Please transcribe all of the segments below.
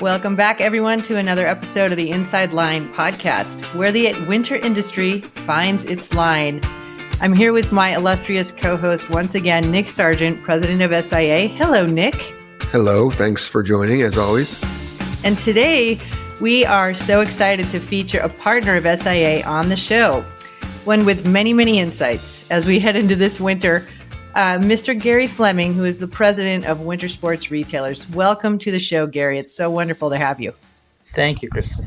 Welcome back, everyone, to another episode of the Inside Line podcast, where the winter industry finds its line. I'm here with my illustrious co-host once again, Nick Sargent, president of SIA. Hello, Nick. Hello. Thanks for joining, as always. And today, we are so excited to feature a partner of SIA on the show, one with many, many insights as we head into this winter. Mr. Gary Fleming, who is the president of Winter Sports Retailers. Welcome to the show, Gary. It's so wonderful to have you. Thank you, Kristin.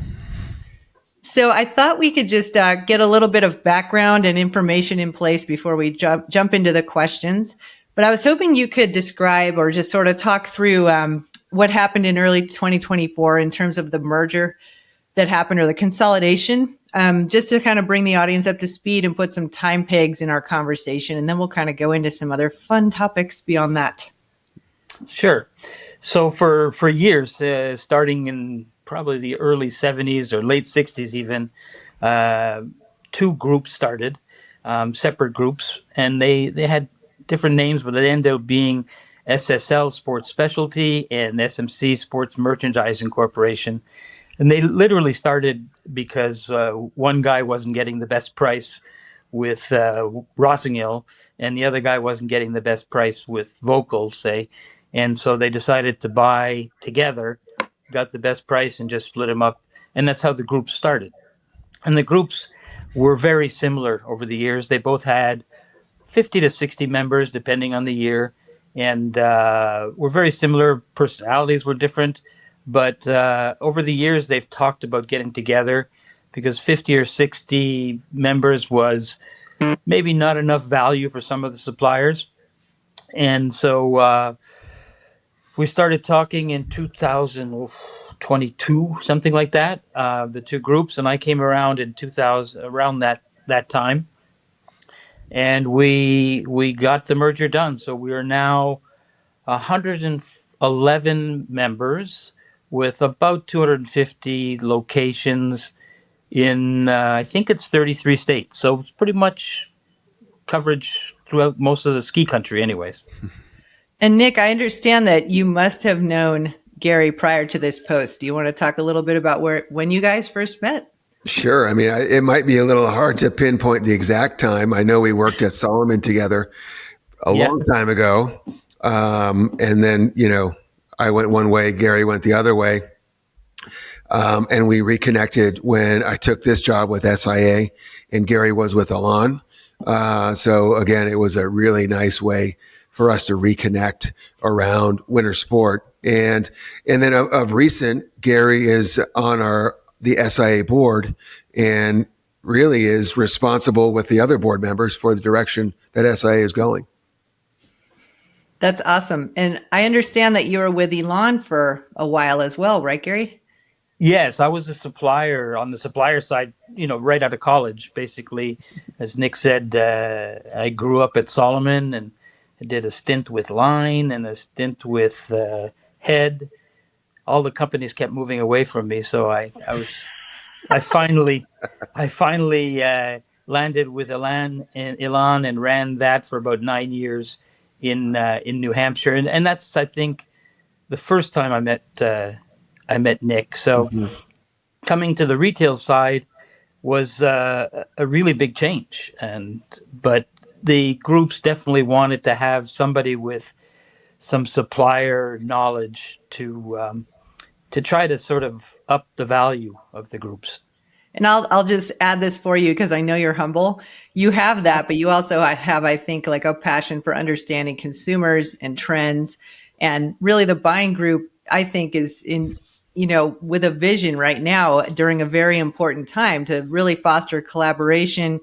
So I thought we could just get a little bit of background and information in place before we jump into the questions. But I was hoping you could describe or just sort of talk through what happened in early 2024 in terms of the merger that happened or the consolidation, just to kind of bring the audience up to speed and put some time pegs in our conversation. And then we'll kind of go into some other fun topics beyond that. Sure. So for years, starting in probably the early 70s or late 60s even, two groups started, separate groups, and they had different names, but they ended up being SSL Sports Specialty and SMC Sports Merchandising Corporation. And they literally started because one guy wasn't getting the best price with Rossignol, and the other guy wasn't getting the best price with Vocal, say. And so they decided to buy together, got the best price, and just split them up. And that's how the groups started. And the groups were very similar over the years. They both had 50 to 60 members, depending on the year, and were very similar. Personalities were different. But over the years, they've talked about getting together because 50 or 60 members was maybe not enough value for some of the suppliers. And so we started talking in 2022, something like that, the two groups. And I came around in 2000, around that time. And we got the merger done. So we are now 111 members, with about 250 locations in, I think it's 33 states. So it's pretty much coverage throughout most of the ski country anyways. And Nick, I understand that you must have known Gary prior to this post. Do you want to talk a little bit about when you guys first met? Sure. I mean, it might be a little hard to pinpoint the exact time. I know we worked at Solomon together a long time ago. And then, I went one way, Gary went the other way. And we reconnected when I took this job with SIA and Gary was with Elan. So again, it was a really nice way for us to reconnect around winter sport. And then of recent, Gary is on the SIA board and really is responsible with the other board members for the direction that SIA is going. That's awesome. And I understand that you were with Elan for a while as well, right, Gary? Yes, I was a supplier on the supplier side, right out of college, basically. As Nick said, I grew up at Solomon and I did a stint with Line and a stint with Head. All the companies kept moving away from me, so I finally landed with Elan and ran that for about 9 years in New Hampshire, and that's, I think, the first time I met Nick. So coming to the retail side was a really big change, but the groups definitely wanted to have somebody with some supplier knowledge to try to sort of up the value of the groups. And I'll just add this for you because I know you're humble. You have that, but you also have, I think, like a passion for understanding consumers and trends. And really the buying group, I think, is in, with a vision right now during a very important time to really foster collaboration,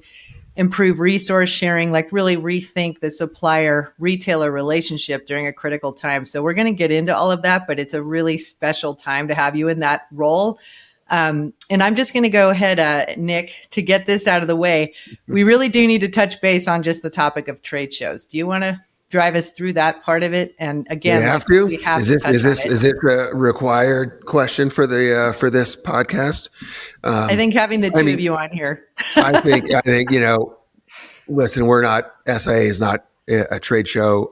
improve resource sharing, like really rethink the supplier retailer relationship during a critical time. So we're going to get into all of that, but it's a really special time to have you in that role. And I'm just going to go ahead, Nick, to get this out of the way. We really do need to touch base on just the topic of trade shows. Do you want to drive us through that part of it? And again, we have to. Is this a required question for this podcast? I think having the two of you on here. I think listen, SIA is not a trade show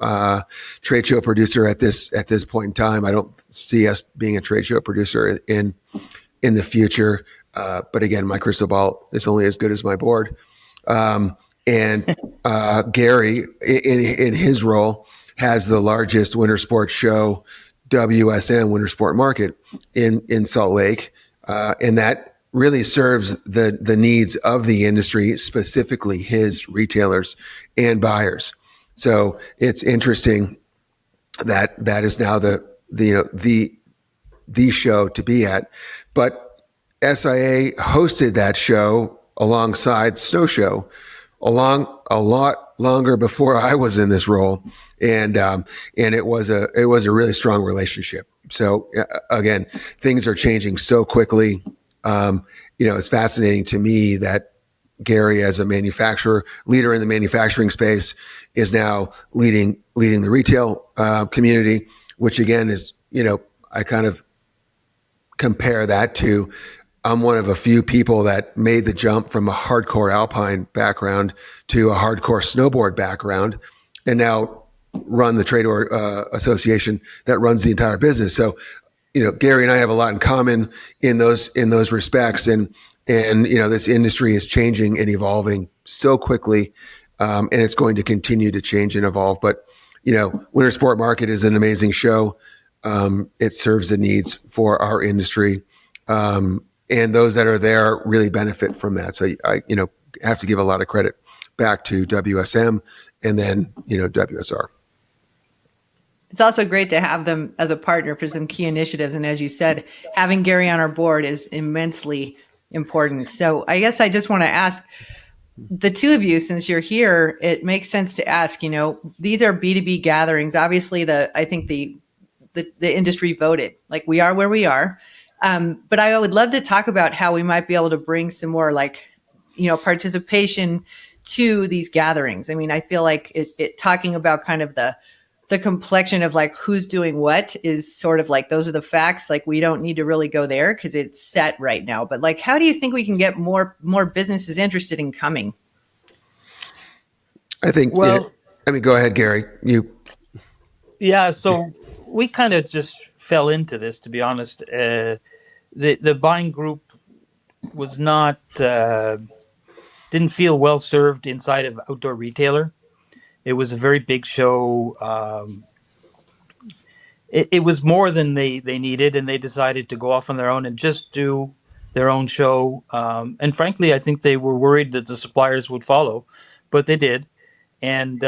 producer at this point in time. I don't see us being a trade show producer in the future. But again, my crystal ball is only as good as my board. And Gary, in his role, has the largest winter sports show, WSM Winter Sport Market in Salt Lake, and that really serves the needs of the industry, specifically his retailers and buyers. So it's interesting that is now the show to be at. But SIA hosted that show alongside Snow Show a lot longer before I was in this role, and it was a really strong relationship. So again, things are changing so quickly. It's fascinating to me that Gary, as a leader in the manufacturing space, is now leading the retail community, which again is, I kind of compare that to, I'm one of a few people that made the jump from a hardcore alpine background to a hardcore snowboard background, and now run the trade association that runs the entire business. So, Gary and I have a lot in common in those respects, and this industry is changing and evolving so quickly, and it's going to continue to change and evolve. But Winter Sport Market is an amazing show. It serves the needs for our industry. And those that are there really benefit from that. So I have to give a lot of credit back to WSM and then, WSR. It's also great to have them as a partner for some key initiatives. And as you said, having Gary on our board is immensely important. So I guess I just want to ask the two of you, since you're here, it makes sense to ask, these are B2B gatherings. Obviously, I think the industry voted, like, we are where we are. But I would love to talk about how we might be able to bring some more participation to these gatherings. I mean, I feel like it talking about kind of the complexion of like who's doing what is sort of like, those are the facts. Like, we don't need to really go there because it's set right now. But like, how do you think we can get more businesses interested in coming? I think, go ahead, Gary. Yeah, so we kind of just fell into this, to be honest. The buying group was not, didn't feel well served inside of Outdoor Retailer. It was a very big show. It was more than they needed, and they decided to go off on their own and just do their own show. And frankly, I think they were worried that the suppliers would follow, but they did. And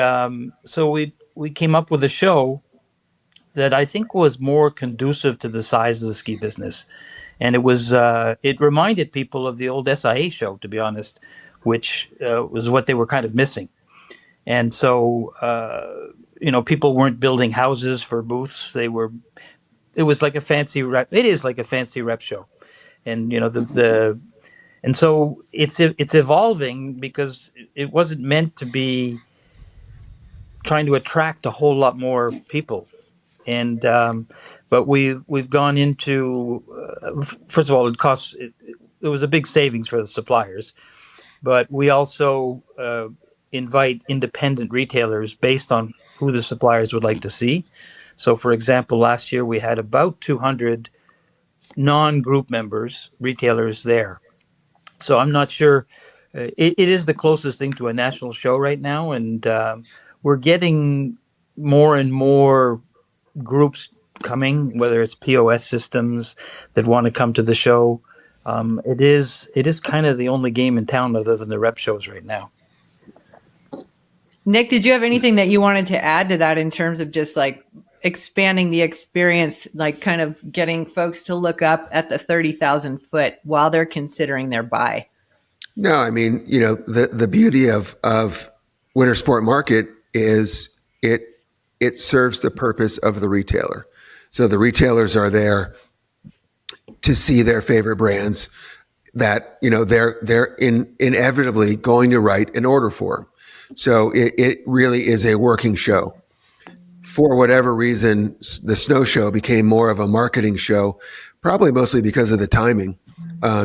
so we came up with a show that I think was more conducive to the size of the ski business. And it reminded people of the old SIA show, to be honest, which was what they were kind of missing. And so, people weren't building houses for booths. It was like a fancy rep. It is like a fancy rep show. And, and so it's evolving because it wasn't meant to be trying to attract a whole lot more people. And, but we've gone into, first of all, it was a big savings for the suppliers, but we also, invite independent retailers based on who the suppliers would like to see. So, for example, last year we had about 200 non-group members, retailers there. So I'm not sure. It is the closest thing to a national show right now, and we're getting more and more groups coming, whether it's POS systems that want to come to the show. It is kind of the only game in town other than the rep shows right now. Nick, did you have anything that you wanted to add to that in terms of just like expanding the experience, like kind of getting folks to look up at the 30,000 foot while they're considering their buy? No, I mean, the beauty of Winter Sport Market is it serves the purpose of the retailer. So the retailers are there to see their favorite brands that, they're inevitably going to write an order for. So it really is a working show. For whatever reason, the Snow Show became more of a marketing show, probably mostly because of the timing.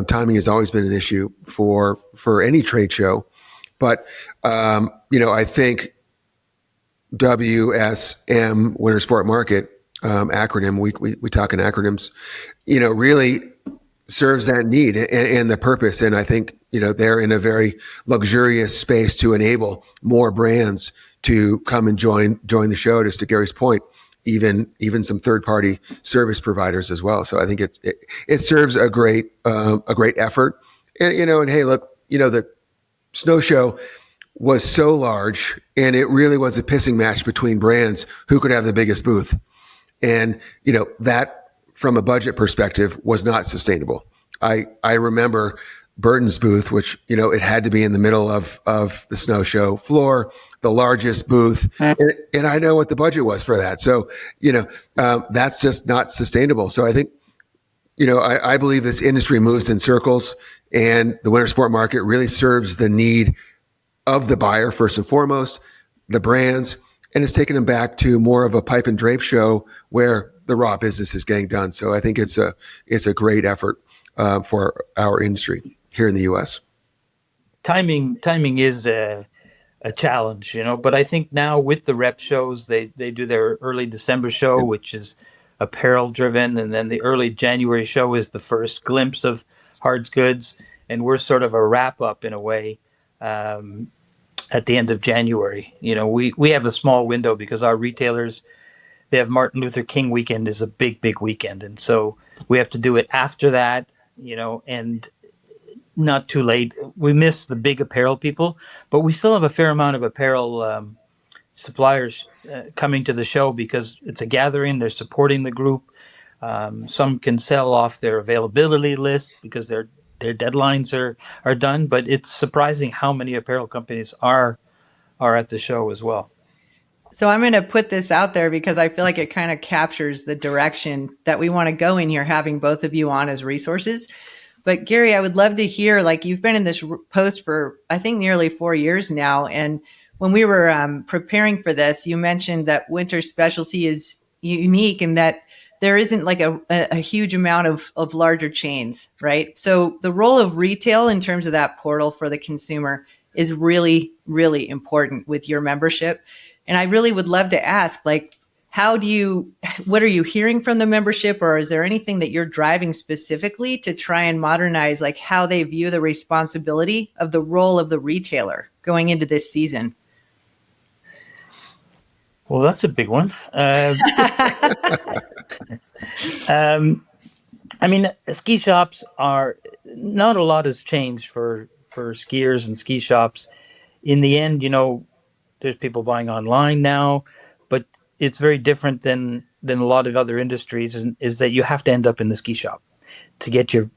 Timing has always been an issue for any trade show. But, I think WSM, Winter Sport Market acronym. We talk in acronyms. Really serves that need and the purpose. And I think they're in a very luxurious space to enable more brands to come and join the show. Just to Gary's point, even some third party service providers as well. So I think it serves a great effort. And hey, look, the snow show was so large, and it really was a pissing match between brands who could have the biggest booth. And, that from a budget perspective was not sustainable. I remember Burton's booth, which, it had to be in the middle of the snow show floor, the largest booth. And I know what the budget was for that. So, that's just not sustainable. So I think, I believe this industry moves in circles, and the winter sport market really serves the need of the buyer first and foremost, the brands, and it's taken them back to more of a pipe and drape show where the raw business is getting done. So I think it's a great effort for our industry here in the U.S. Timing is a challenge, but I think now with the rep shows, they do their early December show, which is apparel driven, and then the early January show is the first glimpse of hard goods, and we're sort of a wrap up in a way. At the end of January, we have a small window because our retailers, they have Martin Luther King weekend is a big weekend. And so we have to do it after that, and not too late. We miss the big apparel people, but we still have a fair amount of apparel suppliers coming to the show because it's a gathering. They're supporting the group. Some can sell off their availability list because their deadlines are done, but it's surprising how many apparel companies are at the show as well. So I'm going to put this out there because I feel like it kind of captures the direction that we want to go in here, having both of you on as resources. But Gary, I would love to hear, like, you've been in this post for, I think, nearly 4 years now. And when we were preparing for this, you mentioned that winter specialty is unique and that there isn't like a huge amount of larger chains, right? So the role of retail in terms of that portal for the consumer is really, really important with your membership. And I really would love to ask, like, what are you hearing from the membership, or is there anything that you're driving specifically to try and modernize, like, how they view the responsibility of the role of the retailer going into this season? Well, that's a big one. Ski shops are not a lot has changed for skiers and ski shops. In the end, there's people buying online now, but it's very different than a lot of other industries. Is that you have to end up in the ski shop to get your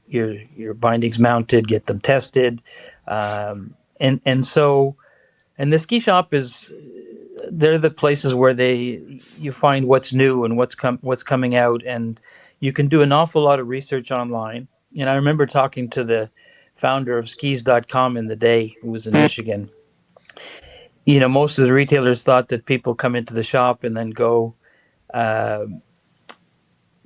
bindings mounted, get them tested, and the ski shop they're the places where you find what's new and what's coming out, and you can do an awful lot of research online. And I remember talking to the founder of skis.com in the day, who was in Michigan. Most of the retailers thought that people come into the shop and then go to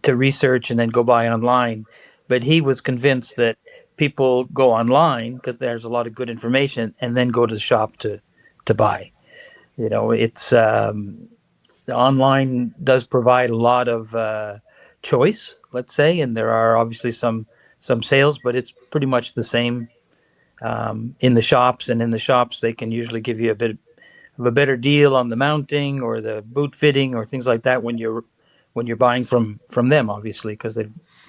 research and then go buy online. But he was convinced that people go online because there's a lot of good information and then go to the shop to buy. It's the online does provide a lot of choice, let's say, and there are obviously some sales, but it's pretty much the same in the shops. And in the shops, they can usually give you a bit of a better deal on the mounting or the boot fitting or things like that when you're buying from them, obviously, because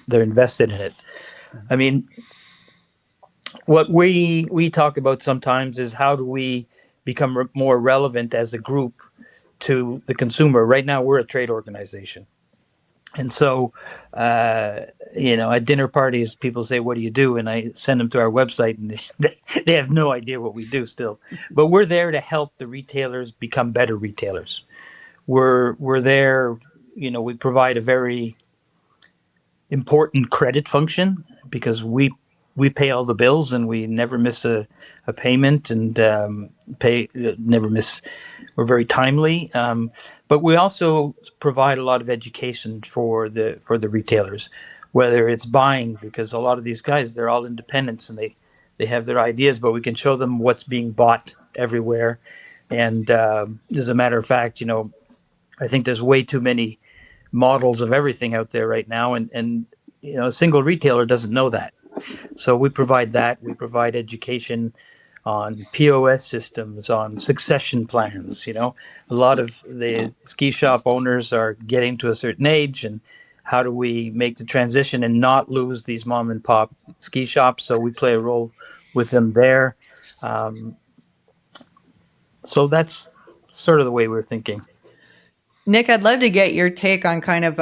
they're invested in it. I mean, what we talk about sometimes is how do we become more relevant as a group to the consumer. Right now, we're a trade organization. And so, at dinner parties, people say, "What do you do?" And I send them to our website, and they have no idea what we do still. But we're there to help the retailers become better retailers. We're there, we provide a very important credit function because we pay all the bills and we never miss a payment and never miss. We're very timely. But we also provide a lot of education for the retailers, whether it's buying, because a lot of these guys, they're all independents and they have their ideas, but we can show them what's being bought everywhere. And as a matter of fact, I think there's way too many models of everything out there right now, and a single retailer doesn't know that. So we provide that. We provide education on POS systems, on succession plans. A lot of the ski shop owners are getting to a certain age, and how do we make the transition and not lose these mom and pop ski shops? So we play a role with them there. So that's sort of the way we're thinking. Nick, I'd love to get your take on kind of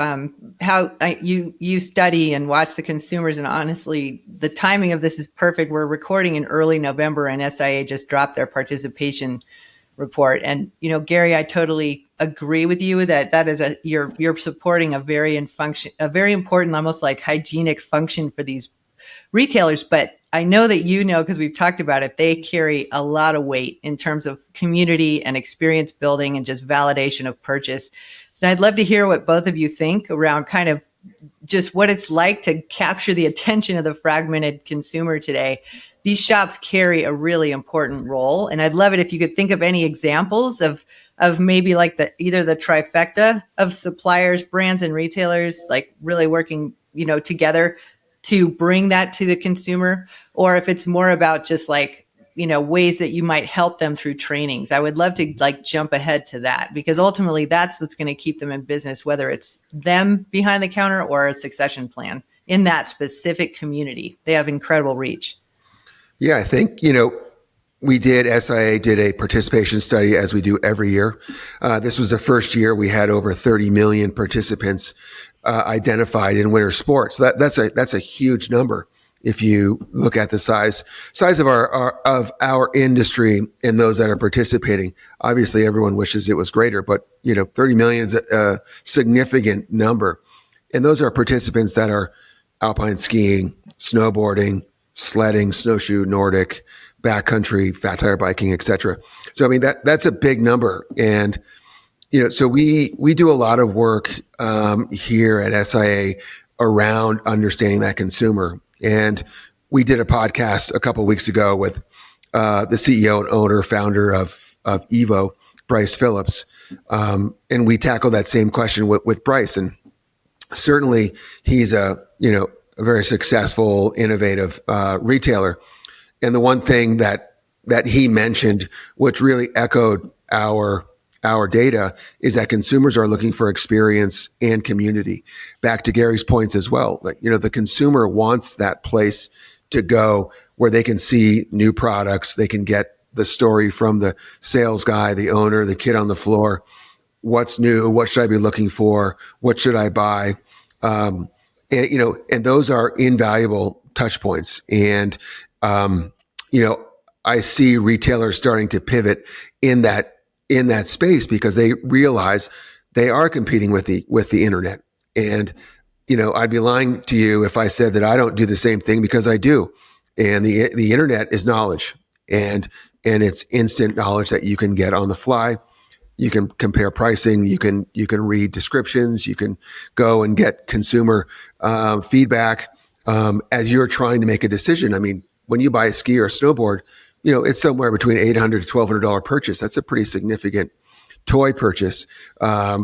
how you study and watch the consumers. And honestly, the timing of this is perfect. We're recording in early November, and SIA just dropped their participation report. And Gary, I totally agree with you that is you're supporting a very important, almost like hygienic function for these retailers. But I know that because we've talked about it, they carry a lot of weight in terms of community and experience building and just validation of purchase. And I'd love to hear what both of you think around kind of just what it's like to capture the attention of the fragmented consumer today. These shops carry a really important role. And I'd love it if you could think of any examples of maybe like either the trifecta of suppliers, brands, and retailers, like really working, together to bring that to the consumer, or if it's more about just like, ways that you might help them through trainings. I would love to jump ahead to that, because ultimately that's what's going to keep them in business, whether it's them behind the counter or a succession plan in that specific community. They have incredible reach. Yeah, I think, SIA did a participation study, as we do every year. This was the first year we had over 30 million participants identified in winter sports. That's a huge number if you look at the size of our industry and those that are participating. Obviously, everyone wishes it was greater, but 30 million is a significant number, and those are participants that are alpine skiing, snowboarding, sledding, snowshoe, Nordic, backcountry, fat tire biking, etc. So I mean that's a big number, and so we do a lot of work here at SIA around understanding that consumer. And we did a podcast a couple of weeks ago with the CEO and owner, founder of Evo, Bryce Phillips, and we tackled that same question with Bryce. And certainly, he's a very successful, innovative retailer. And the one thing that he mentioned, which really echoed our data, is that consumers are looking for experience and community. Back to Gary's points as well. The consumer wants that place to go where they can see new products. They can get the story from the sales guy, the owner, the kid on the floor. What's new? What should I be looking for? What should I buy? And those are invaluable touch points. And, I see retailers starting to pivot in that space, because they realize they are competing with the internet. And, I'd be lying to you if I said that I don't do the same thing, because I do. And the internet is knowledge, and it's instant knowledge that you can get on the fly. You can compare pricing. You can read descriptions. You can go and get consumer feedback as you're trying to make a decision. I mean, when you buy a ski or a snowboard, it's somewhere between $800 to $1,200 purchase. That's a pretty significant toy purchase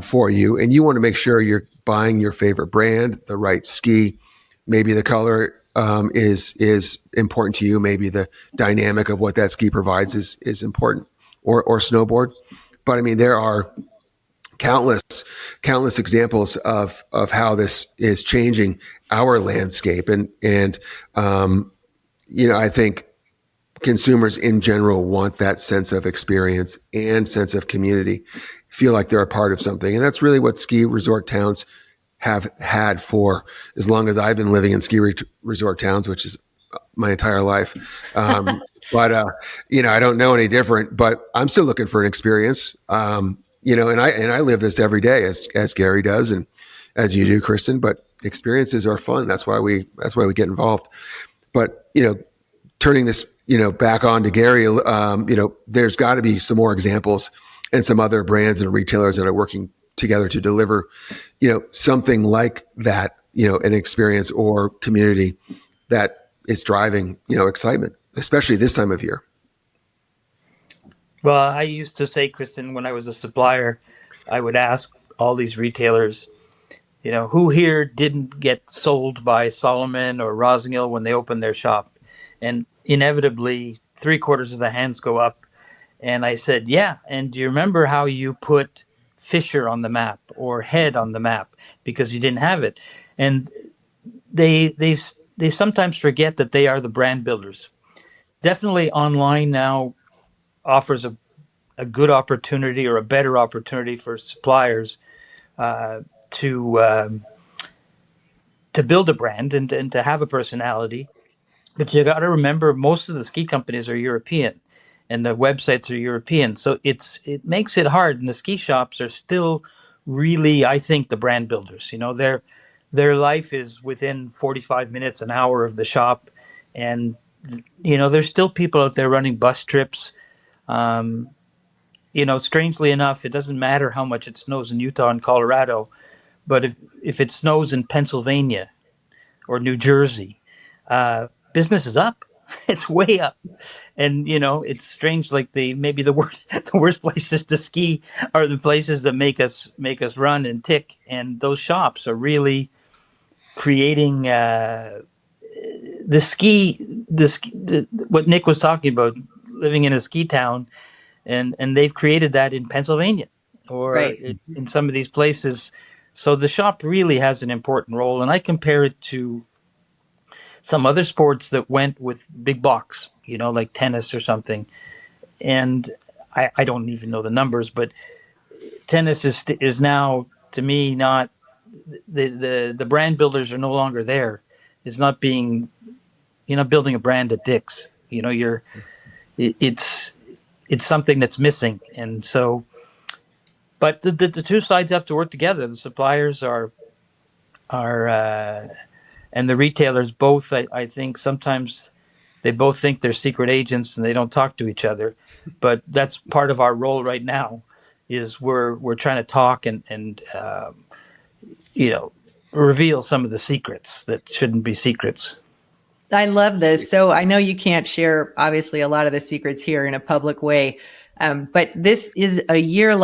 for you. And you want to make sure you're buying your favorite brand, the right ski. Maybe the color is important to you. Maybe the dynamic of what that ski provides is important, or snowboard. But I mean, there are countless examples of how this is changing our landscape. And I think consumers in general want that sense of experience and sense of community, feel like they're a part of something. And that's really what ski resort towns have had for as long as I've been living in ski resort towns, which is my entire life. But I don't know any different, but I'm still looking for an experience. And I live this every day as Gary does, and as you do, Kristin, but experiences are fun. That's why we get involved. But, turning this, back on to Gary, there's got to be some more examples and some other brands and retailers that are working together to deliver, something like that, an experience or community that is driving, excitement, especially this time of year. Well, I used to say, Kristin, when I was a supplier, I would ask all these retailers, who here didn't get sold by Solomon or Rossignol when they opened their shop? And inevitably, three-quarters of the hands go up. And I said, yeah. And do you remember how you put Fisher on the map or Head on the map because you didn't have it? And they sometimes forget that they are the brand builders. Definitely online now offers a good opportunity or a better opportunity for suppliers uh, to to build a brand and to have a personality. But you got to remember, most of the ski companies are European, and the websites are European, so it makes it hard. And the ski shops are still really, I think, the brand builders. Their life is within 45 minutes, an hour of the shop, and there's still people out there running bus trips. Um, Strangely enough, it doesn't matter how much it snows in Utah and Colorado, but if it snows in Pennsylvania or New Jersey, business is up. It's way up, and it's strange. Like maybe the worst the worst places to ski are the places that make us run and tick, and those shops are really creating what Nick was talking about, living in a ski town, and they've created that in Pennsylvania or Right. in some of these places. So the shop really has an important role, and I compare it to some other sports that went with big box, like tennis or something. And I don't even know the numbers, but tennis is now, to me, not the brand builders are no longer there. It's not being, building a brand at Dick's. It's something that's missing, and so. But the two sides have to work together. The suppliers are and the retailers both. I think sometimes they both think they're secret agents and they don't talk to each other. But that's part of our role right now. Is we're trying to talk and reveal some of the secrets that shouldn't be secrets. I love this. So I know you can't share, obviously, a lot of the secrets here in a public way, but this is a year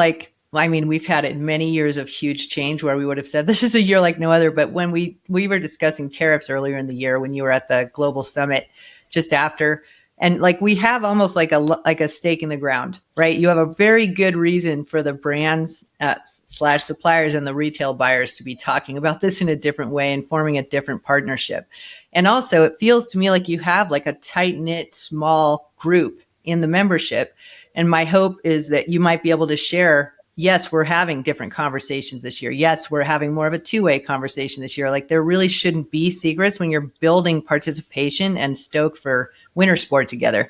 we've had it many years of huge change where we would have said this is a year like no other. But when we were discussing tariffs earlier in the year, when you were at the global summit just after, and we have almost like a stake in the ground, right? You have a very good reason for the brands / suppliers and the retail buyers to be talking about this in a different way and forming a different partnership. And also, it feels to me like you have like a tight knit, small group in the membership. And my hope is that you might be able to share. Yes, we're having different conversations this year. Yes, we're having more of a two-way conversation this year. Like, there really shouldn't be secrets when you're building participation and stoke for winter sport together.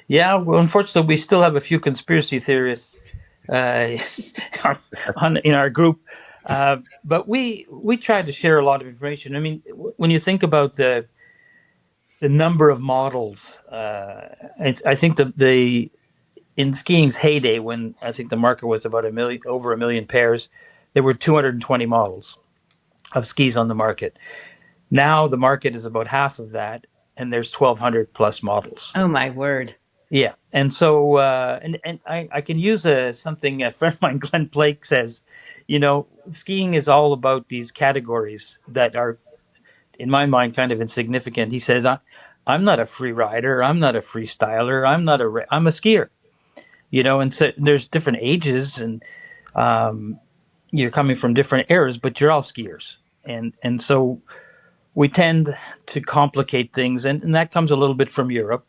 Yeah, well, unfortunately, we still have a few conspiracy theorists in our group, but we try to share a lot of information. I mean, when you think about the number of models, I think in skiing's heyday, when I think the market was about over 1 million pairs, there were 220 models of skis on the market. Now the market is about half of that, and there's 1,200 plus models. Oh my word! Yeah, and so and I can use something a friend of mine, Glenn Blake, says. Skiing is all about these categories that are, in my mind, kind of insignificant. He said, "I'm not a free rider. I'm not a freestyler. I'm a skier." And so there's different ages, and you're coming from different eras, but you're all skiers, and so we tend to complicate things, and that comes a little bit from Europe.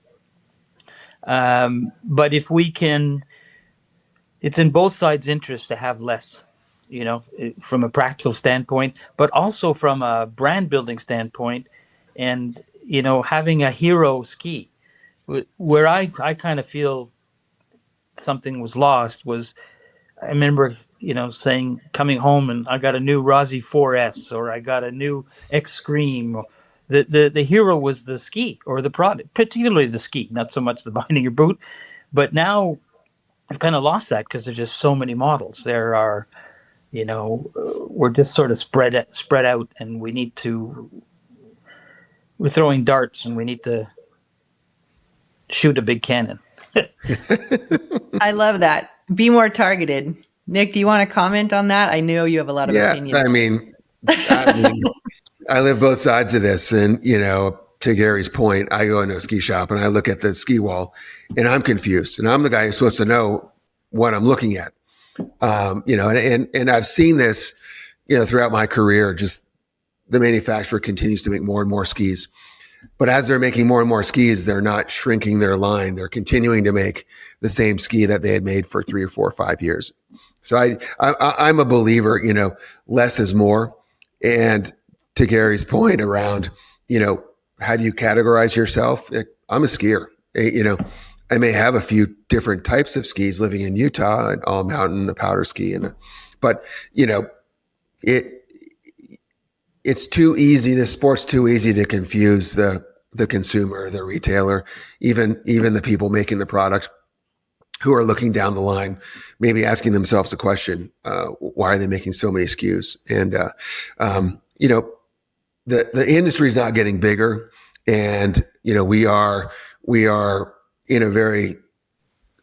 But if we can, it's in both sides' interest to have less, from a practical standpoint, but also from a brand building standpoint, and having a hero ski, where I kind of feel something was lost was, I remember saying, coming home and I got a new Rossi 4S or I got a new X-Scream. The hero was the ski or the product, particularly the ski, not so much the binding your boot. But now I've kind of lost that because there's just so many models. There are, we're just sort of spread out, and we're throwing darts and we need to shoot a big cannon. I love that. Be more targeted. Nick, do you want to comment on that? I know you have a lot of Yeah, opinions. I mean, I live both sides of this, and to Gary's point, I go into a ski shop and I look at the ski wall, and I'm confused, and I'm the guy who's supposed to know what I'm looking at. And I've seen this, throughout my career. Just the manufacturer continues to make more and more skis, but as they're making more and more skis, they're not shrinking their line. They're continuing to make the same ski that they had made for 3 or 4 or 5 years. So I'm a believer, less is more. And to Gary's point around, how do you categorize yourself? I'm a skier. I may have a few different types of skis living in Utah, an all mountain, a powder ski, but it's too easy. The sport's too easy to confuse the consumer, the retailer, even the people making the product, who are looking down the line, maybe asking themselves a question: why are they making so many SKUs? And the industry is not getting bigger, and we are in a very,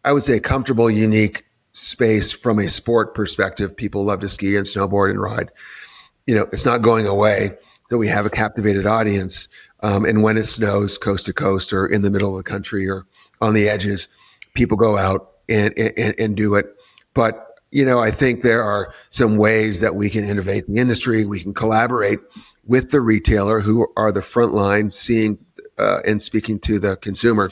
I would say, comfortable, unique space from a sport perspective. People love to ski and snowboard and ride. It's not going away. So we have a captivated audience. And when it snows coast to coast or in the middle of the country or on the edges, people go out and do it. But, I think there are some ways that we can innovate the industry. We can collaborate with the retailer, who are the front line, seeing and speaking to the consumer,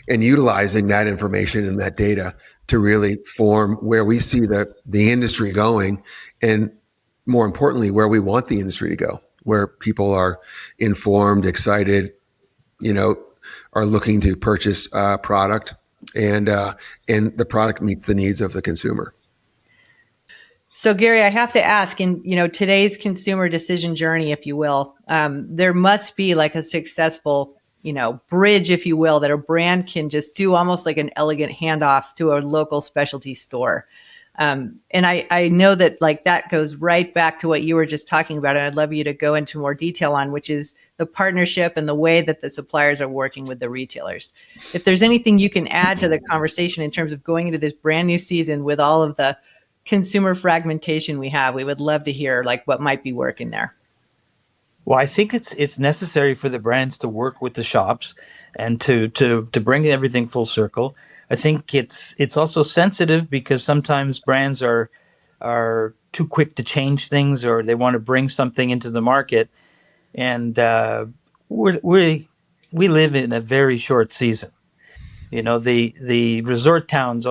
and utilizing that information and that data to really form where we see the industry going, and more importantly, where we want the industry to go, where people are informed, excited, are looking to purchase a product, and the product meets the needs of the consumer. So, Gary, I have to ask, in today's consumer decision journey, if you will, there must be like a successful bridge, if you will, that a brand can just do, almost like an elegant handoff to a local specialty store. And I know that that goes right back to what you were just talking about. And I'd love you to go into more detail on, which is the partnership and the way that the suppliers are working with the retailers. If there's anything you can add to the conversation in terms of going into this brand new season with all of the consumer fragmentation we have, we would love to hear what might be working there. Well, I think it's necessary for the brands to work with the shops and to bring everything full circle. I think it's also sensitive because sometimes brands are too quick to change things, or they want to bring something into the market, and we live in a very short season. The resort towns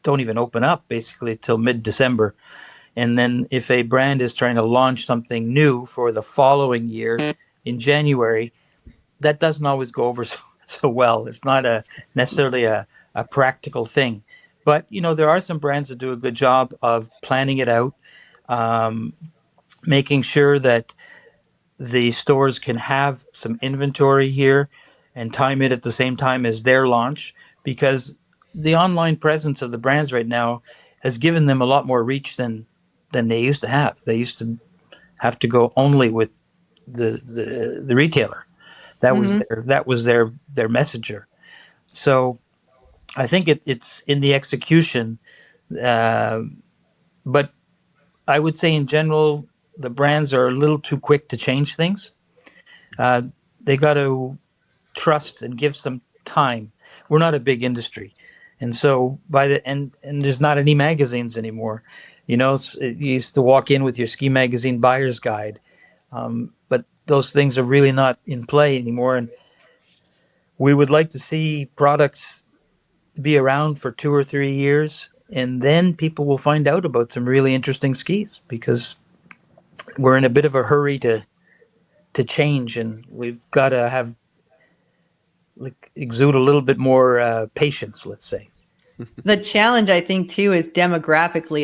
don't even open up basically till mid-December. And then if a brand is trying to launch something new for the following year in January, that doesn't always go over so well. It's not necessarily a practical thing. But, there are some brands that do a good job of planning it out, making sure that the stores can have some inventory here and time it at the same time as their launch, because the online presence of the brands right now has given them a lot more reach than they used to have. They used to have to go only with the retailer. That was their messenger. So I think it's in the execution, but I would say in general the brands are a little too quick to change things. They got to trust and give some time. We're not a big industry, and so and there's not any magazines anymore. You used to walk in with your ski magazine buyer's guide, but those things are really not in play anymore. And we would like to see products be around for 2 or 3 years, and then people will find out about some really interesting skis, because we're in a bit of a hurry to change, and we've got to exude a little bit more patience, let's say. The challenge, I think, too, is demographically,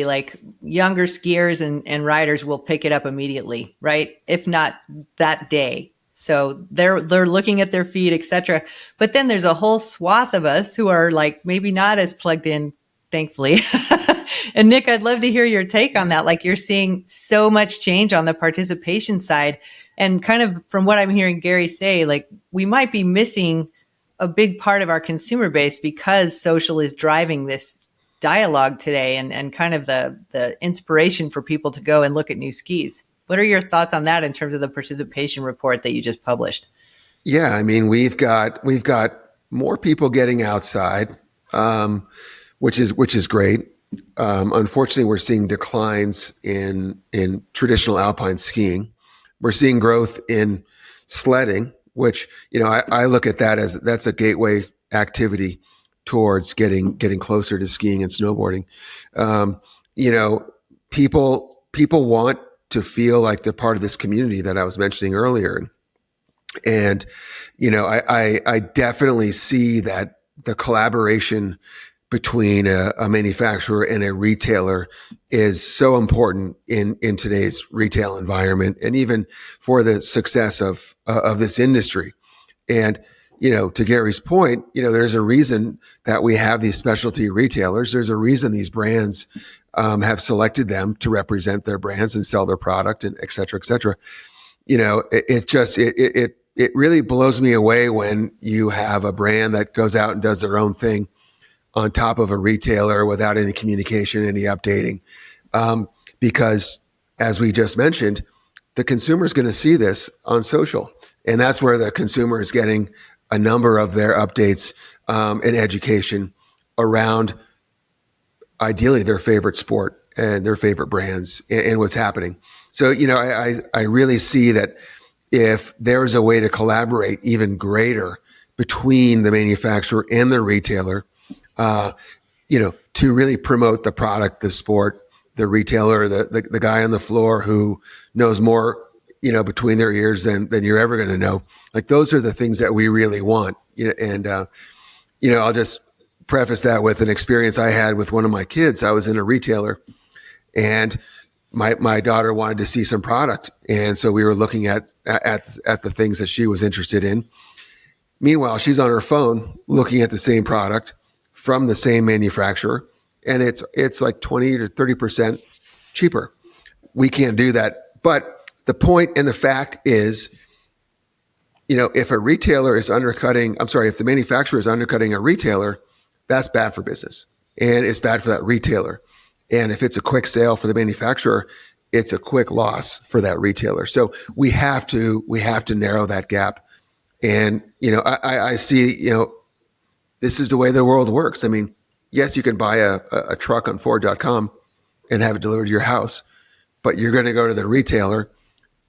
younger skiers and riders will pick it up immediately, right? If not that day. So they're looking at their feed, etc. But then there's a whole swath of us who are maybe not as plugged in, thankfully. And Nick, I'd love to hear your take on that. You're seeing so much change on the participation side, and kind of from what I'm hearing Gary say, we might be missing a big part of our consumer base because social is driving this dialogue today and kind of the inspiration for people to go and look at new skis. What are your thoughts on that in terms of the participation report that you just published? Yeah, I mean, we've got more people getting outside, which is great. Unfortunately, we're seeing declines in traditional alpine skiing. We're seeing growth in sledding, which I look at that as that's a gateway activity towards getting closer to skiing and snowboarding. You know, people want to feel like they're part of this community that I was mentioning earlier. And, I definitely see that the collaboration between a manufacturer and a retailer is so important in today's retail environment, and even for the success of this industry. And, to Gary's point, there's a reason that we have these specialty retailers. There's a reason these brands have selected them to represent their brands and sell their product, and et cetera, et cetera. It really blows me away when you have a brand that goes out and does their own thing on top of a retailer without any communication, any updating. Because as we just mentioned, the consumer is going to see this on social. And that's where the consumer is getting a number of their updates and education around ideally their favorite sport and their favorite brands and what's happening. So, I really see that if there is a way to collaborate even greater between the manufacturer and the retailer, to really promote the product, the sport, the retailer, the guy on the floor who knows more, between their ears than you're ever going to know. Like, those are the things that we really want. And I'll just preface that with an experience I had with one of my kids. I was in a retailer, and my daughter wanted to see some product, and so we were looking at the things that she was interested in. Meanwhile, she's on her phone looking at the same product from the same manufacturer, and it's like 20 to 30% cheaper. We can't do that. But the point and the fact is, if a retailer is if the manufacturer is undercutting a retailer, that's bad for business, and it's bad for that retailer. And if it's a quick sale for the manufacturer, it's a quick loss for that retailer. So we have to narrow that gap. And, I see, this is the way the world works. I mean, yes, you can buy a truck on Ford.com and have it delivered to your house, but you're going to go to the retailer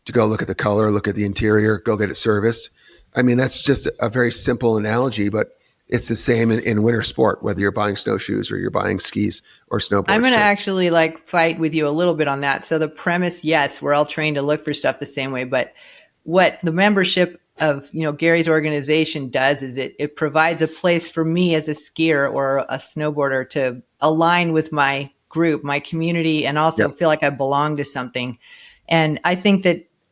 to go look at the color, look at the interior, go get it serviced. I mean, that's just a very simple analogy, but it's the same in winter sport, whether you're buying snowshoes or you're buying skis or snowboards. I'm going to actually fight with you a little bit on that. So the premise, yes, we're all trained to look for stuff the same way, but what the membership of Gary's organization does is it provides a place for me as a skier or a snowboarder to align with my group, my community, and also feel like I belong to something. And I think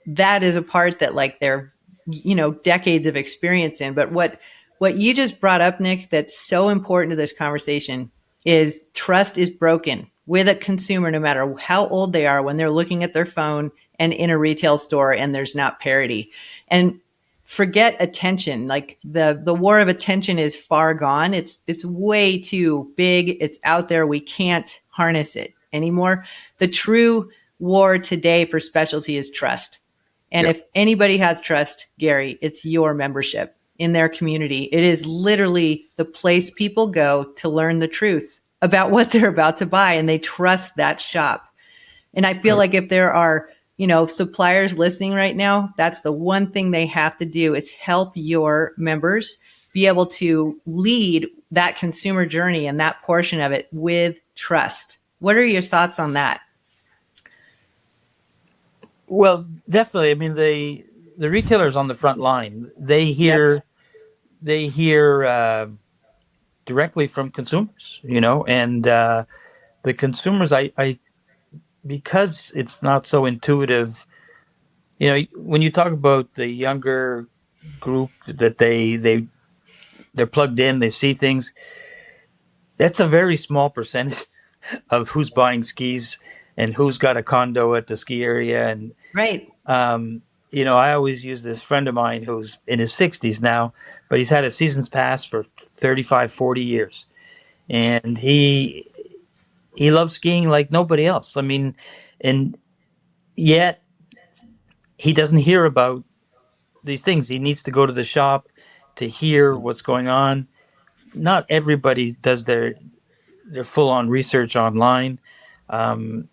that is a part that they're decades of experience in. But what you just brought up, Nick, that's so important to this conversation is trust is broken with a consumer, no matter how old they are, when they're looking at their phone and in a retail store and there's not parity. And forget attention. Like the war of attention is far gone. It's way too big. It's out there. We can't harness it anymore. The true war today for specialty is trust. And if anybody has trust, Gary, it's your membership in their community. It is literally the place people go to learn the truth about what they're about to buy, and they trust that shop. And I feel like if there are, suppliers listening right now, that's the one thing they have to do is help your members be able to lead that consumer journey and that portion of it with trust. What are your thoughts on that? Well, definitely. I mean, the retailers on the front line, they hear directly from consumers, and the consumers, I because it's not so intuitive, when you talk about the younger group that they're plugged in, they see things. That's a very small percentage of who's buying skis and who's got a condo at the ski area, and right. I always use this friend of mine who's in his 60s now, but he's had a season's pass for 35, 40 years. And he loves skiing like nobody else. I mean, and yet he doesn't hear about these things. He needs to go to the shop to hear what's going on. Not everybody does their full on research online. Um,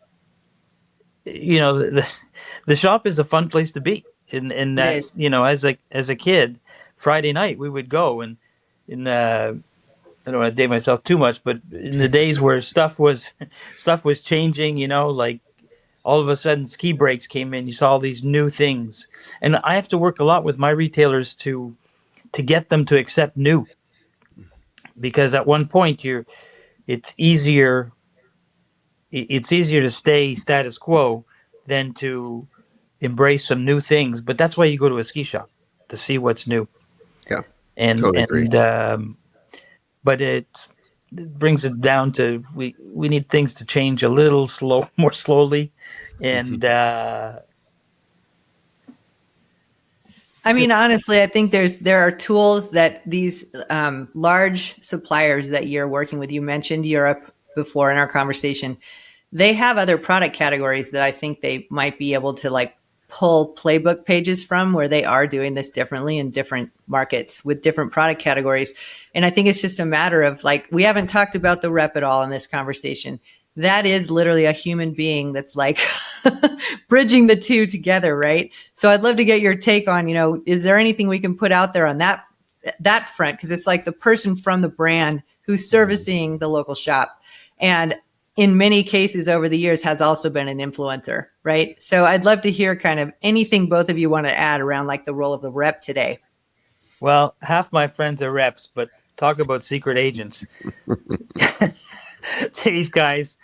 the shop is a fun place to be. In It that, is. as a kid, Friday night we would go, and in the I don't want to date myself too much, but in the days where stuff was changing, like all of a sudden ski breaks came in, you saw all these new things, and I have to work a lot with my retailers to get them to accept new, because at one point it's easier to stay status quo than to embrace some new things. But that's why you go to a ski shop, to see what's new. Yeah, and totally agree. But it brings it down to we need things to change a little more slowly, and I mean, honestly, I think there are tools that these large suppliers that you're working with. You mentioned Europe before in our conversation. They have other product categories that I think they might be able to like pull playbook pages from, where they are doing this differently in different markets with different product categories. And I think it's just a matter of like, we haven't talked about the rep at all in this conversation. That is literally a human being that's like bridging the two together, right? So I'd love to get your take on, is there anything we can put out there on that front? Because it's like the person from the brand who's servicing the local shop, and in many cases over the years has also been an influencer, right? So I'd love to hear kind of anything both of you want to add around like the role of the rep today. well, half my friends are reps, but talk about secret agents. these guys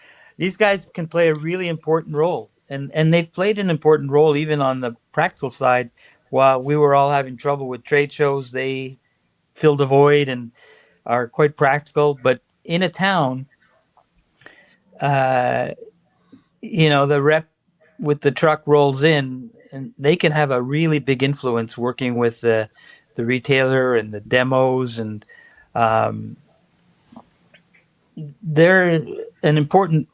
can play a really important role, and they've played an important role even on the practical side. While we were all having trouble with trade shows, they filled a void and are quite practical. But in a town, the rep with the truck rolls in, and they can have a really big influence working with the retailer and the demos, and they're an important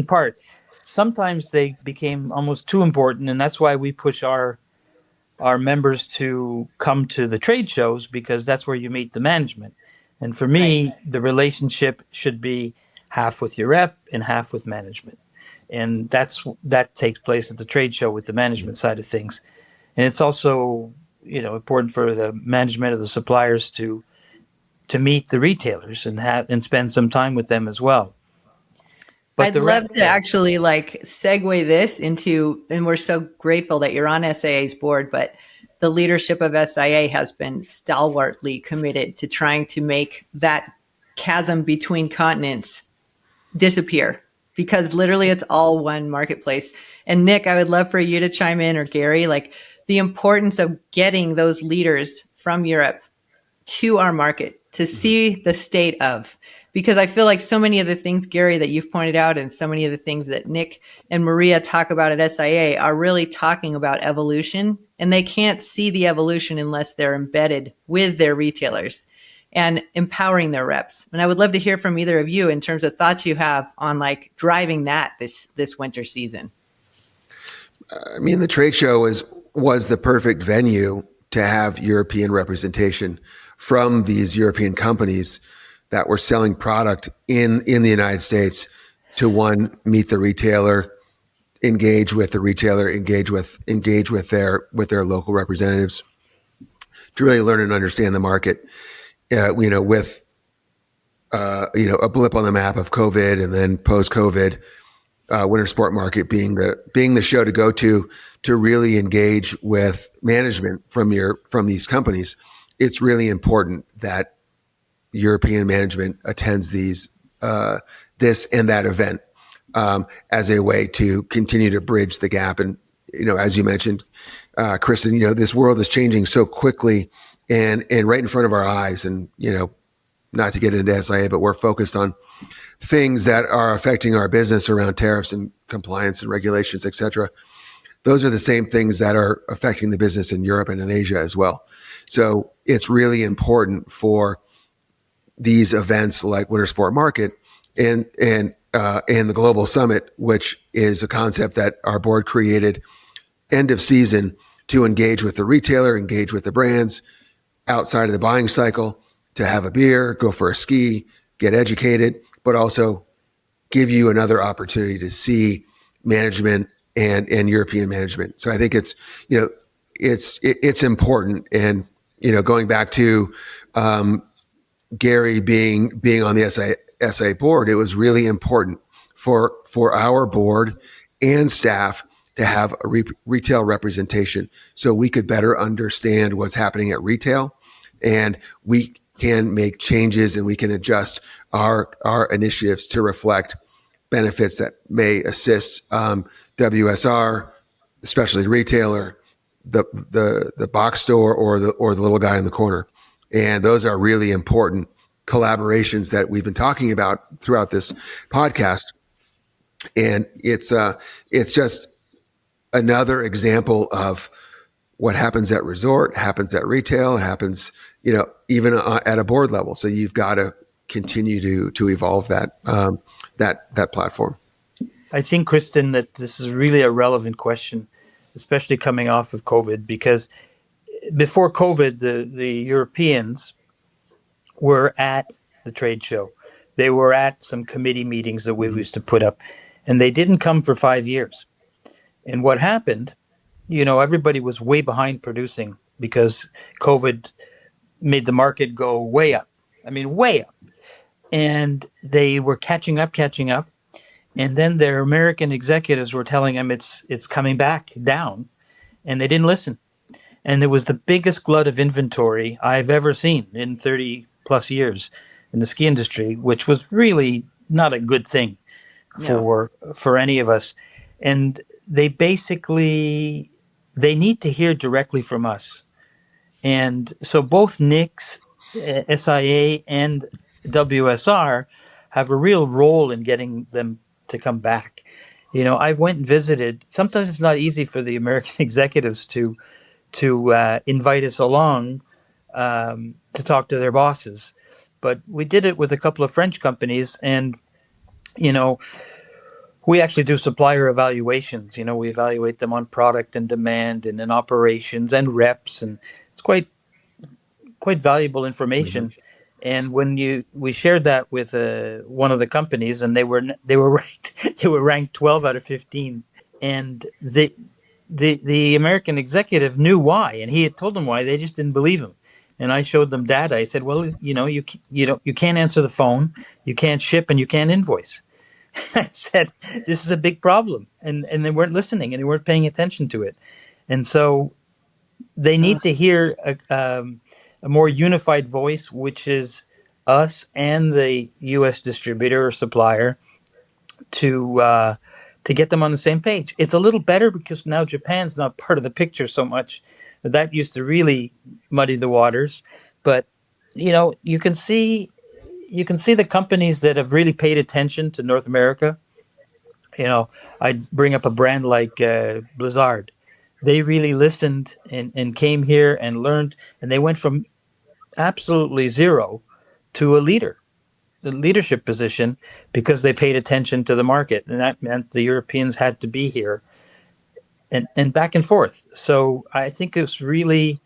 part. Sometimes they became almost too important, and that's why we push our members to come to the trade shows, because that's where you meet the management. And for me, the relationship should be half with your rep and half with management, and that takes place at the trade show with the management side of things. And it's also important for the management of the suppliers to meet the retailers and spend some time with them as well. But I'd love to actually like segue this into, and we're so grateful that you're on SIA's board, but the leadership of SIA has been stalwartly committed to trying to make that chasm between continents disappear, because literally it's all one marketplace. And Nick, I would love for you to chime in, or Gary, like the importance of getting those leaders from Europe to our market to see the state of, because I feel like so many of the things, Gary, that you've pointed out, and so many of the things that Nick and Maria talk about at SIA are really talking about evolution, and they can't see the evolution unless they're embedded with their retailers and empowering their reps. And I would love to hear from either of you in terms of thoughts you have on like driving that this winter season. I mean, the trade show was the perfect venue to have European representation from these European companies that were selling product in the United States to meet the retailer, engage with the retailer, engage with their local representatives, to really learn and understand the market. With a blip on the map of COVID, and then post-COVID, winter sport market being the show to go to really engage with management from these companies. It's really important that European management attends this and that event as a way to continue to bridge the gap. And as you mentioned, Kristin, this world is changing so quickly and right in front of our eyes. And not to get into SIA, but we're focused on things that are affecting our business around tariffs and compliance and regulations, et cetera. those are the same things that are affecting the business in Europe and in Asia as well. So it's really important for these events like Winter Sport Market and the Global Summit, which is a concept that our board created end of season to engage with the retailer, engage with the brands outside of the buying cycle, to have a beer, go for a ski, get educated, but also give you another opportunity to see management and European management. So I think it's, it's important. And, going back to Gary being on the SA board, it was really important for our board and staff to have a retail representation so we could better understand what's happening at retail, and we can make changes and we can adjust our initiatives to reflect benefits that may assist WSR, especially the retailer, the box store, or the little guy in the corner. And those are really important collaborations that we've been talking about throughout this podcast. And it's just another example of what happens at resort, happens at retail, happens, even at a board level. So you've got to continue to evolve that platform. I think, Kristin, that this is really a relevant question, especially coming off of COVID, because before COVID, the Europeans were at the trade show. They were at some committee meetings that we used to put up, and they didn't come for 5 years. And what happened, everybody was way behind producing because COVID made the market go way up. I mean, way up. And they were catching up. And then their American executives were telling them it's coming back down, and they didn't listen. And it was the biggest glut of inventory I've ever seen in 30 plus years in the ski industry, which was really not a good thing for any of us. And they need to hear directly from us. And so both NICS, SIA, and WSR have a real role in getting them to come back. I've went and visited. Sometimes it's not easy for the American executives to invite us along to talk to their bosses. But we did it with a couple of French companies, and, we actually do supplier evaluations. We evaluate them on product and demand and in operations and reps, and it's quite valuable information. Mm-hmm. And when we shared that with one of the companies, and they were ranked 12 out of 15, and the American executive knew why, and he had told them why. They just didn't believe him. And I showed them data. I said, well, you can't answer the phone, you can't ship, and you can't invoice. I said, this is a big problem. And they weren't listening, and they weren't paying attention to it. And so they need to hear a more unified voice, which is us and the U.S. distributor or supplier, to get them on the same page. It's a little better because now Japan's not part of the picture so much. That used to really muddy the waters. But you can see the companies that have really paid attention to North America. I'd bring up a brand like Blizzard. They really listened and came here and learned, and they went from absolutely zero to a leadership position because they paid attention to the market. And that meant the Europeans had to be here and back and forth. So I think it's really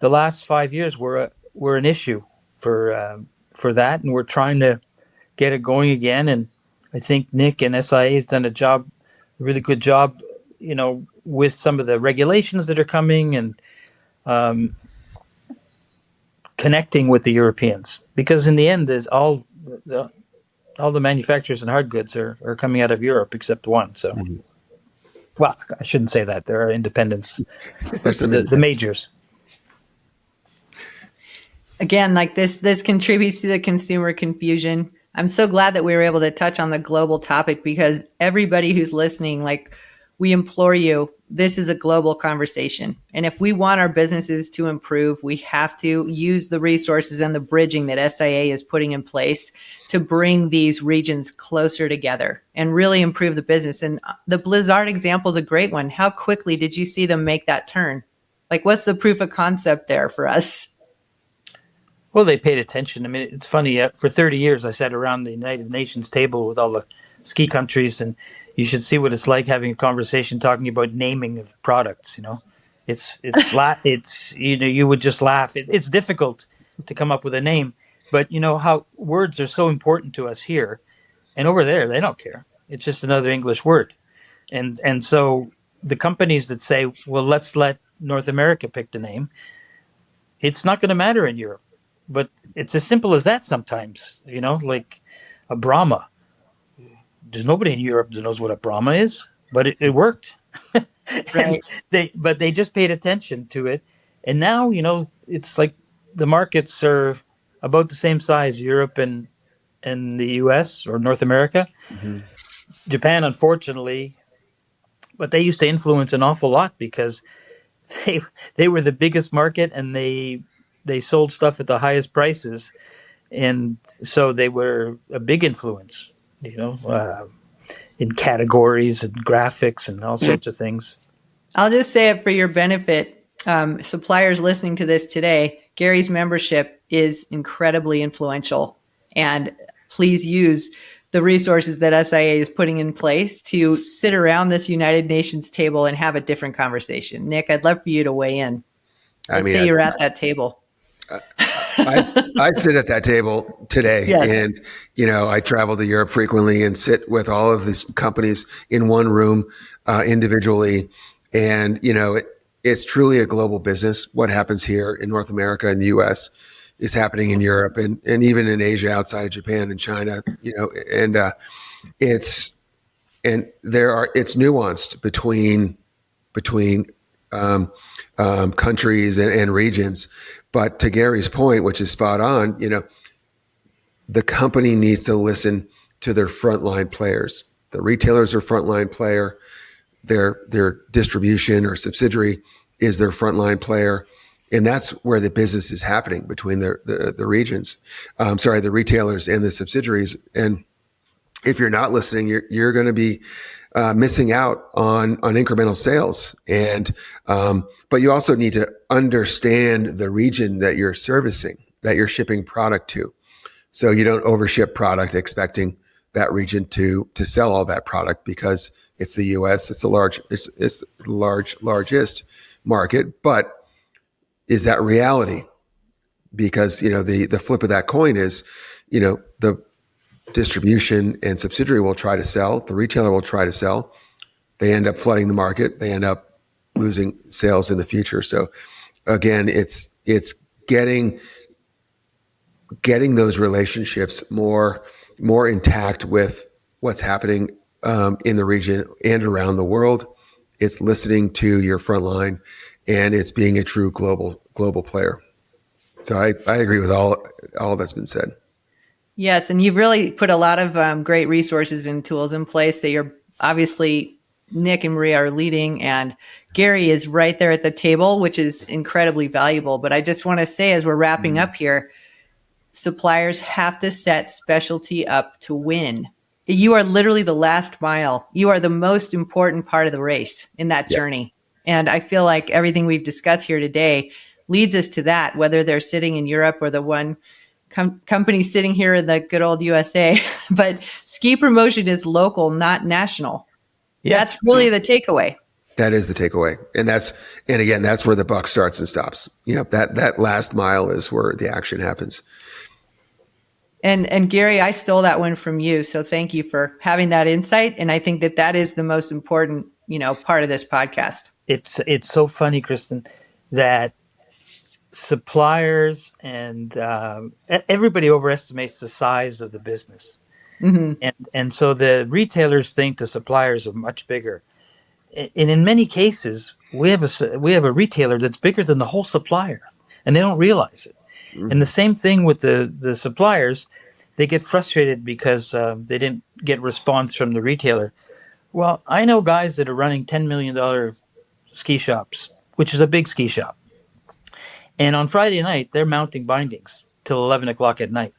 the last 5 years were an issue for that, and we're trying to get it going again. And I think Nick and SIA has done a really good job, with some of the regulations that are coming and connecting with the Europeans, because in the end, there's all the manufacturers in hard goods are coming out of Europe except one. So, Well, I shouldn't say that. There are independents, the majors. Again, like this contributes to the consumer confusion. I'm so glad that we were able to touch on the global topic, because everybody who's listening, like, we implore you, this is a global conversation. And if we want our businesses to improve, we have to use the resources and the bridging that SIA is putting in place to bring these regions closer together and really improve the business. And the Blizzard example is a great one. How quickly did you see them make that turn? Like, what's the proof of concept there for us? Well, they paid attention. I mean, it's funny. For 30 years, I sat around the United Nations table with all the ski countries, and you should see what it's like having a conversation talking about naming of products. It's you would just laugh. It's difficult to come up with a name, but how words are so important to us here, and over there they don't care. It's just another English word, and so the companies that say, well, let's let North America pick the name, it's not going to matter in Europe. But it's as simple as that sometimes, like a Brahma. There's nobody in Europe that knows what a Brahma is, but it worked. Right. But they just paid attention to it. And now, it's like the markets are about the same size, Europe and the US or North America. Mm-hmm. Japan, unfortunately, but they used to influence an awful lot because they were the biggest market, and they sold stuff at the highest prices, and so they were a big influence, in categories and graphics and all sorts of things. I'll just say it for your benefit. Suppliers listening to this today, Gary's membership is incredibly influential, and please use the resources that SIA is putting in place to sit around this United Nations table and have a different conversation. Nick, I'd love for you to weigh in. Let's say you're at that table. I sit at that table today, yes. And I travel to Europe frequently and sit with all of these companies in one room individually, and it's truly a global business. What happens here in North America and the U.S. is happening in Europe and even in Asia outside of Japan and China. It's nuanced between countries and regions. But to Gary's point, which is spot on, the company needs to listen to their frontline players. The retailers are frontline player. Their distribution or subsidiary is their frontline player. And that's where the business is happening between the regions. The retailers and the subsidiaries. And if you're not listening, you're going to be missing out on incremental sales. And but you also need to understand the region that you're servicing, that you're shipping product to, so you don't overship product expecting that region to sell all that product because it's the U.S. It's the largest market. But is that reality? Because the flip of that coin is the distribution and subsidiary will try to sell, the retailer will try to sell, they end up flooding the market, they end up losing sales in the future. So again, it's getting those relationships more intact with what's happening in the region and around the world. It's listening to your front line, and it's being a true global player. So I agree with all that's been said. Yes, and you've really put a lot of great resources and tools in place that you're obviously, Nick and Maria are leading, and Gary is right there at the table, which is incredibly valuable. But I just want to say, as we're wrapping up here, suppliers have to set specialty up to win. You are literally the last mile. You are the most important part of the race in that journey. And I feel like everything we've discussed here today leads us to that, whether they're sitting in Europe or the one company sitting here in the good old USA. But ski promotion is local, not national. Yes. That's really the takeaway. That is the takeaway. And again, that's where the buck starts and stops. That last mile is where the action happens. And Gary, I stole that one from you. So thank you for having that insight. And I think that is the most important, part of this podcast. It's so funny, Kristin, that suppliers and everybody overestimates the size of the business. Mm-hmm. And so the retailers think the suppliers are much bigger. And in many cases, we have a retailer that's bigger than the whole supplier, and they don't realize it. Mm-hmm. And the same thing with the suppliers. They get frustrated because they didn't get response from the retailer. Well, I know guys that are running $10 million ski shops, which is a big ski shop. And on Friday night, they're mounting bindings till 11 o'clock at night.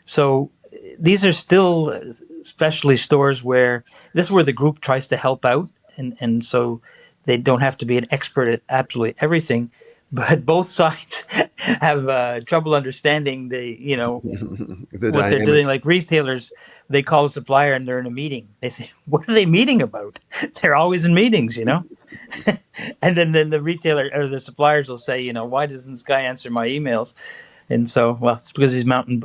So these are still specialty stores where this is where the group tries to help out. And so they don't have to be an expert at absolutely everything. But both sides have trouble understanding what they're doing. Like retailers, they call a supplier and they're in a meeting. They say, "What are they meeting about?" They're always in meetings, And then the retailer or the suppliers will say, "Why doesn't this guy answer my emails?" And so, well, it's because he's mounting.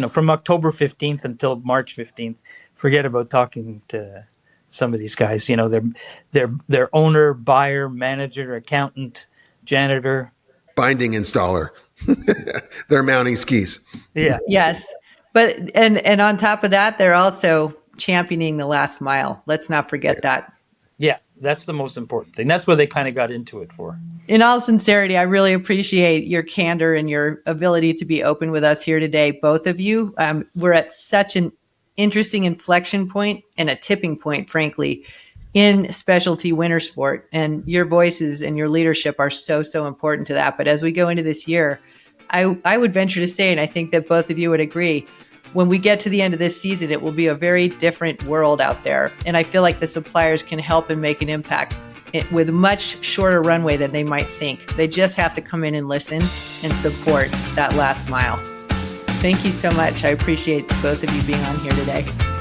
From October 15th until March 15th, forget about talking to some of these guys. They're owner, buyer, manager, accountant, janitor, binding installer. They're mounting skis. Yeah. Yes. But and on top of that, they're also championing the last mile. Let's not forget that. Yeah, that's the most important thing. That's what they kind of got into it for. In all sincerity, I really appreciate your candor and your ability to be open with us here today, both of you. We're at such an interesting inflection point and a tipping point, frankly, in specialty winter sport. And your voices and your leadership are so important to that. But as we go into this year, I would venture to say, and I think that both of you would agree, when we get to the end of this season, it will be a very different world out there. And I feel like the suppliers can help and make an impact with a much shorter runway than they might think. They just have to come in and listen and support that last mile. Thank you so much. I appreciate both of you being on here today.